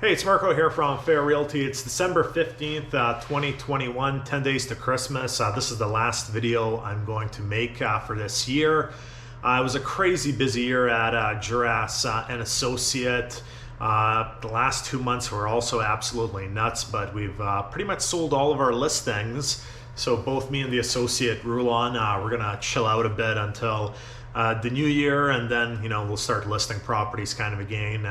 Hey, it's Marko here from Fair Realty. It's December 15th, 2021, 10 days to Christmas. This is the last video I'm going to make for this year. It was a crazy busy year at Juras and Associate. The last 2 months were also absolutely nuts, but we've pretty much sold all of our listings. So both me and the associate rule on, we're gonna chill out a bit until the new year, and then we'll start listing properties kind of again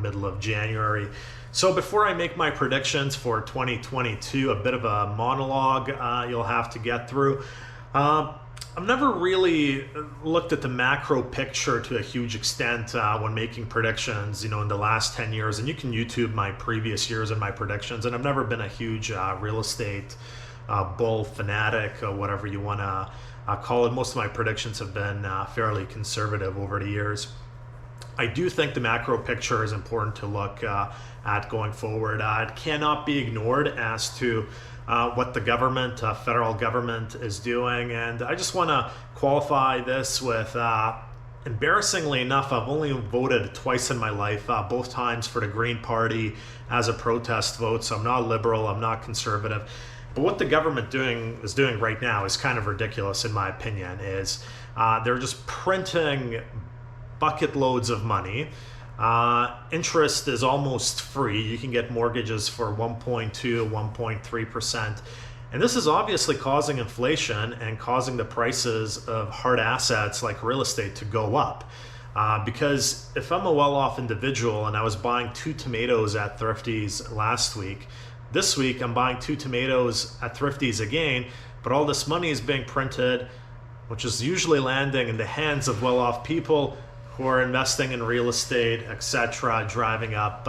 middle of January. So before I make my predictions for 2022, a bit of a monologue you'll have to get through. I've never really looked at the macro picture to a huge extent when making predictions, in the last 10 years, and you can YouTube my previous years and my predictions, and I've never been a huge real estate bull fanatic, or whatever you want to call it. Most of my predictions have been fairly conservative over the years. I do think the macro picture is important to look at going forward. It cannot be ignored as to what the government, federal government, is doing. And I just want to qualify this with, embarrassingly enough, I've only voted twice in my life, both times for the Green Party as a protest vote. So I'm not liberal, I'm not conservative. But what the government is doing right now is kind of ridiculous, in my opinion. They're just printing bucket loads of money. Interest is almost free. You can get mortgages for 1.2, 1.3%. And this is obviously causing inflation and causing the prices of hard assets like real estate to go up. Because if I'm a well-off individual and I was buying 2 tomatoes at Thrifty's last week, this week I'm buying 2 tomatoes at Thrifty's again, but all this money is being printed, which is usually landing in the hands of well-off people who are investing in real estate, etc., driving up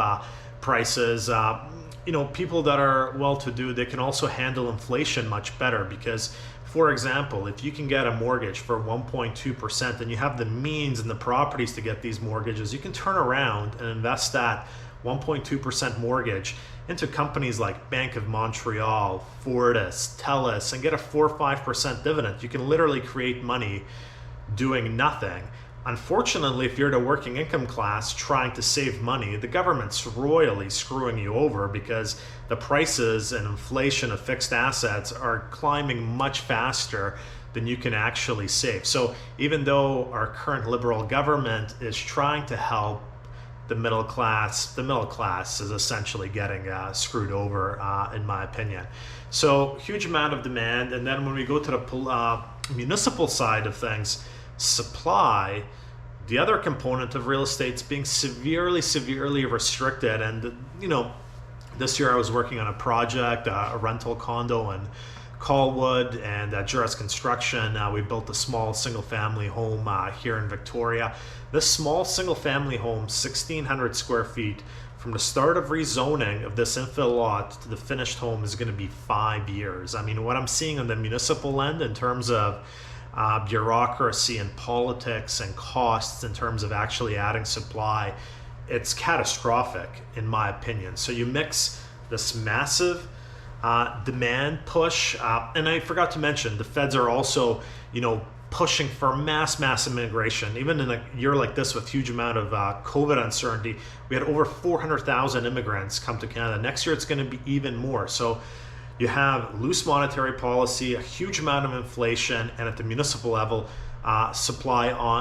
prices. People that are well-to-do, they can also handle inflation much better because, for example, if you can get a mortgage for 1.2% and you have the means and the properties to get these mortgages, you can turn around and invest that 1.2% mortgage into companies like Bank of Montreal, Fortis, TELUS, and get a 4 or 5% dividend. You can literally create money doing nothing. Unfortunately, if you're the working income class trying to save money, the government's royally screwing you over because the prices and inflation of fixed assets are climbing much faster than you can actually save. So even though our current liberal government is trying to help the middle class is essentially getting screwed over, in my opinion. So huge amount of demand. And then when we go to the municipal side of things, supply, the other component of real estate, is being severely restricted. And this year I was working on a project, a rental condo in Colwood, and at Juras Construction, we built a small single-family home here in Victoria. This small single-family home, 1,600 square feet, from the start of rezoning of this infill lot to the finished home is going to be 5 years. I mean, what I'm seeing on the municipal end in terms of bureaucracy and politics and costs in terms of actually adding supply, it's catastrophic, in my opinion. So you mix this massive demand push, and I forgot to mention, the feds are also, pushing for mass immigration. Even in a year like this with huge amount of COVID uncertainty, we had over 400,000 immigrants come to Canada. Next year, it's going to be even more. So you have loose monetary policy, a huge amount of inflation, and at the municipal level,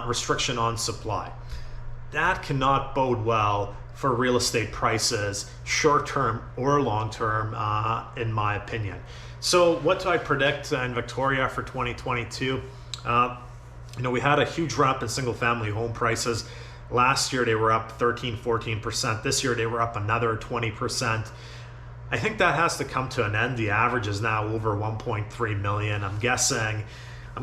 restriction on supply. That cannot bode well for real estate prices, short-term or long-term, in my opinion. So what do I predict in Victoria for 2022? We had a huge ramp in single-family home prices. Last year, they were up 13-14%. This year, they were up another 20%. I think that has to come to an end. The average is now over 1.3 million. I'm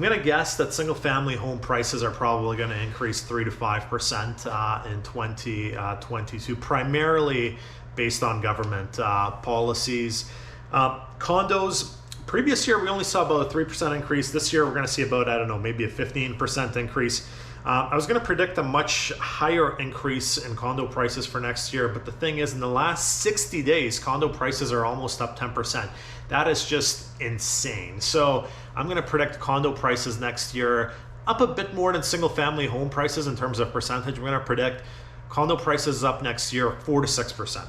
going to guess that single-family home prices are probably going to increase 3 to 5% in 2022, primarily based on government policies. Condos, previous year we only saw about a 3% increase. This year we're going to see about, maybe a 15% increase. I was going to predict a much higher increase in condo prices for next year, but the thing is, in the last 60 days, condo prices are almost up 10%. That is just insane. So I'm going to predict condo prices next year up a bit more than single-family home prices in terms of percentage. We're going to predict condo prices up next year 4 to 6%.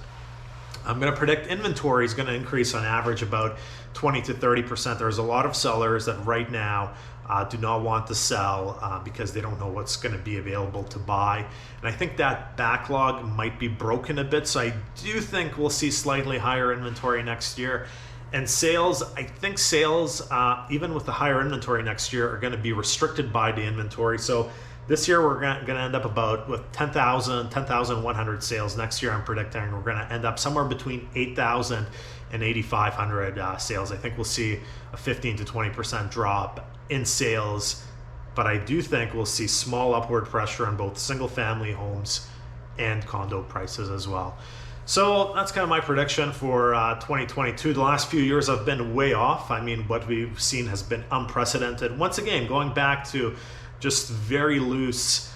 I'm going to predict inventory is going to increase on average about 20 to 30%. There's a lot of sellers that right now do not want to sell because they don't know what's going to be available to buy. And I think that backlog might be broken a bit. So I do think we'll see slightly higher inventory next year. And sales, I think sales, even with the higher inventory next year, are going to be restricted by the inventory. So this year we're going to end up about with 10,100 sales. Next year I'm predicting we're going to end up somewhere between 8,000 and 8,500 sales. I think we'll see a 15 to 20% drop in sales, but I do think we'll see small upward pressure on both single family homes and condo prices as well. So that's kind of my prediction for 2022. The last few years have been way off. I mean, what we've seen has been unprecedented. Once again, going back to just very loose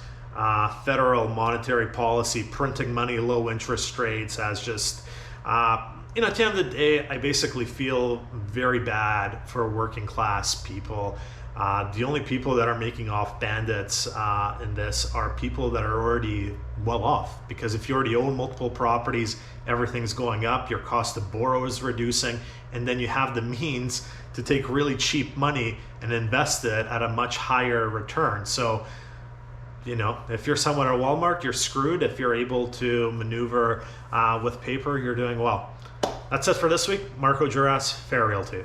federal monetary policy, printing money, low interest rates as just, at the end of the day, I basically feel very bad for working class people. The only people that are making off bandits in this are people that are already well off, because if you already own multiple properties, everything's going up, your cost to borrow is reducing, and then you have the means to take really cheap money and invest it at a much higher return. So, if you're someone at Walmart, you're screwed. If you're able to maneuver with paper, you're doing well. That's it for this week. Marko, Juras, Fair Realty.